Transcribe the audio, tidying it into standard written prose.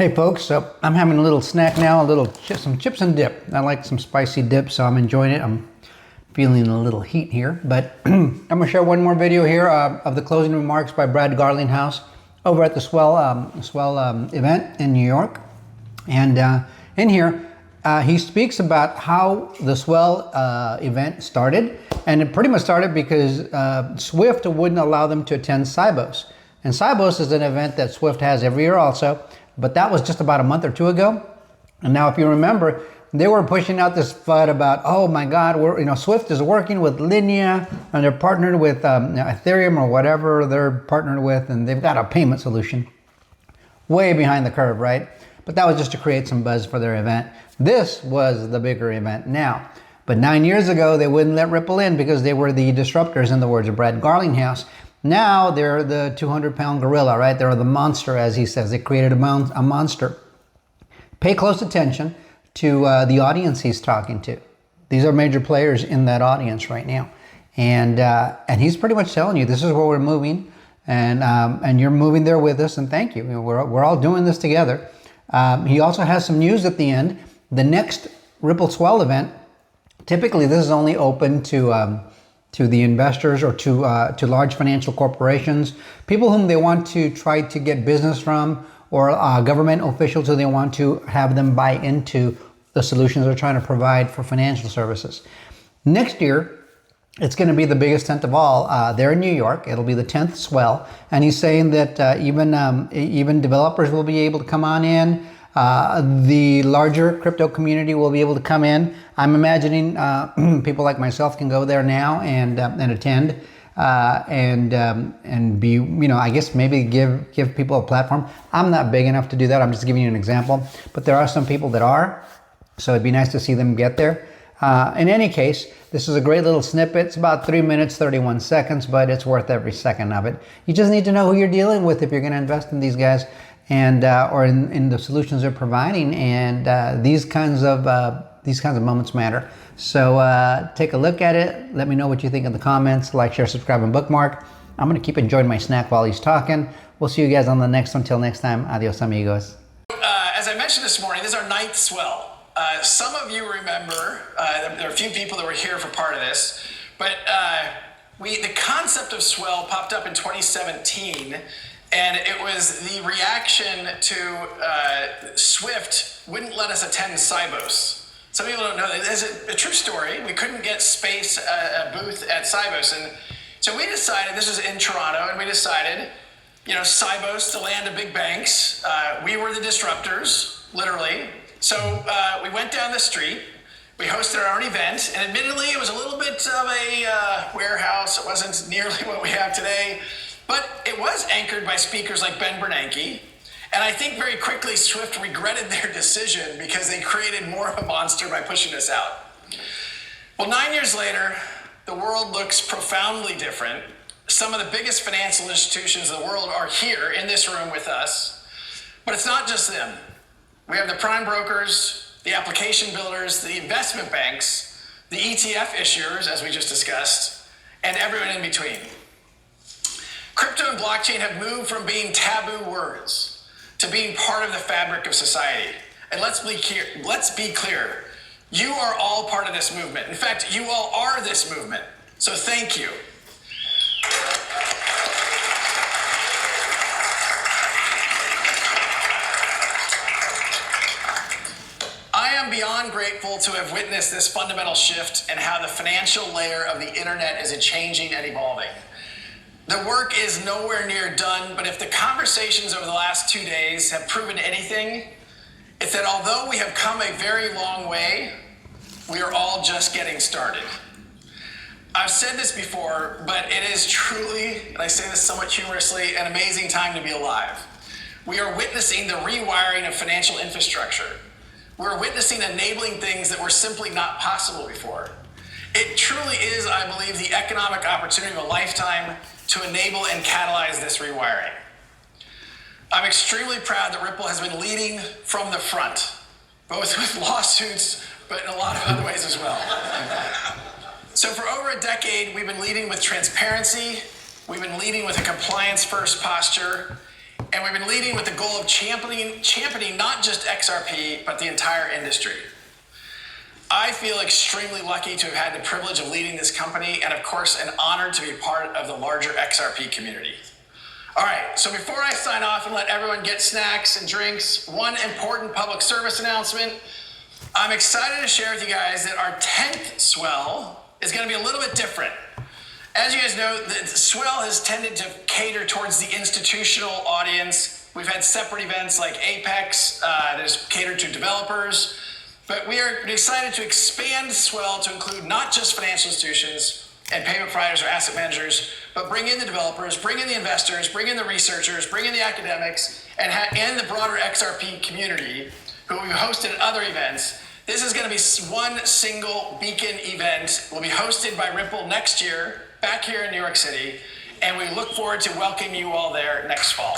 Hey folks, so I'm having a little snack now, some chips and dip. I like some spicy dip, so I'm enjoying it. I'm feeling a little heat here, but I'm gonna share one more video here of the closing remarks by Brad Garlinghouse over at the Swell event in New York. And in here, he speaks about how the Swell event started, and it pretty much started because Swift wouldn't allow them to attend Sibos. And Sibos is an event that Swift has every year also, but that was just about a month or two ago. And now if you remember, they were pushing out this FUD about, oh my God, Swift is working with Linea and they're partnered with Ethereum or whatever they're partnered with, and they've got a payment solution. Way behind the curve, right? But that was just to create some buzz for their event. This was the bigger event now. But 9 years ago, they wouldn't let Ripple in because they were the disruptors, in the words of Brad Garlinghouse. Now they're the 200-pound gorilla, right? They're the monster, as he says. They created a monster. Pay close attention to the audience he's talking to. These are major players in that audience right now. And he's pretty much telling you, this is where we're moving, and you're moving there with us, and thank you. We're all doing this together. He also has some news at the end. The next Ripple Swell event, typically this is only open to the investors or to large financial corporations, people whom they want to try to get business from, or government officials who they want to have them buy into the solutions they're trying to provide for financial services. Next year, it's going to be the biggest event of all. There in New York, it'll be the 10th Swell, and he's saying that even developers will be able to come on in. The larger crypto community will be able to come in. I'm imagining people like myself can go there now and attend and be, I guess maybe give people a platform. I'm not big enough to do that. I'm just giving you an example, but there are some people that are, so it'd be nice to see them get there. In any case, this is a great little snippet. It's about 3 minutes, 31 seconds, but it's worth every second of it. You just need to know who you're dealing with if you're going to invest in these guys, and or in the solutions they're providing, and these kinds of moments matter. So take a look at it. Let me know what you think in the comments. Like, share, subscribe, and bookmark. I'm going to keep enjoying my snack while he's talking. We'll see you guys on the next one. Till next time, adios amigos. As I mentioned this morning, this is our 9th Swell. Some of you remember, there are a few people that were here for part of this, but the concept of Swell popped up in 2017, and it was the reaction to Swift wouldn't let us attend Sibos. Some people don't know that. It's a true story. We couldn't get space, a booth at Sibos, and so we decided, this was in Toronto, and we decided, Sibos, the land of big banks, we were the disruptors, literally. So we went down the street, we hosted our own event, and admittedly it was a little bit of a warehouse. It wasn't nearly what we have today, but it was anchored by speakers like Ben Bernanke. And I think very quickly Swift regretted their decision because they created more of a monster by pushing us out. Well, 9 years later, the world looks profoundly different. Some of the biggest financial institutions in the world are here in this room with us, but it's not just them. We have the prime brokers, the application builders, the investment banks, the ETF issuers, as we just discussed, and everyone in between. Crypto and blockchain have moved from being taboo words to being part of the fabric of society. And let's be clear. You are all part of this movement. In fact, you all are this movement. So thank you. I am beyond grateful to have witnessed this fundamental shift and how the financial layer of the internet is changing and evolving. The work is nowhere near done, but if the conversations over the last 2 days have proven anything, it's that although we have come a very long way, we are all just getting started. I've said this before, but it is truly, and I say this somewhat humorously, an amazing time to be alive. We are witnessing the rewiring of financial infrastructure. We're witnessing enabling things that were simply not possible before. It truly is, I believe, the economic opportunity of a lifetime to enable and catalyze this rewiring. I'm extremely proud that Ripple has been leading from the front, both with lawsuits, but in a lot of other ways as well. So for over a decade, we've been leading with transparency, we've been leading with a compliance-first posture, And we've been leading with the goal of championing not just XRP, but the entire industry. I feel extremely lucky to have had the privilege of leading this company, and of course, an honor to be part of the larger XRP community. All right, so before I sign off and let everyone get snacks and drinks, one important public service announcement. I'm excited to share with you guys that our 10th Swell is going to be a little bit different. As you guys know, the Swell has tended to cater towards the institutional audience. We've had separate events like Apex that is catered to developers, but we are excited to expand Swell to include not just financial institutions and payment providers or asset managers, but bring in the developers, bring in the investors, bring in the researchers, bring in the academics, and the broader XRP community who we've hosted at other events. This is going to be one single beacon event. Will be hosted by Ripple next year, back here in New York City, and we look forward to welcoming you all there next fall.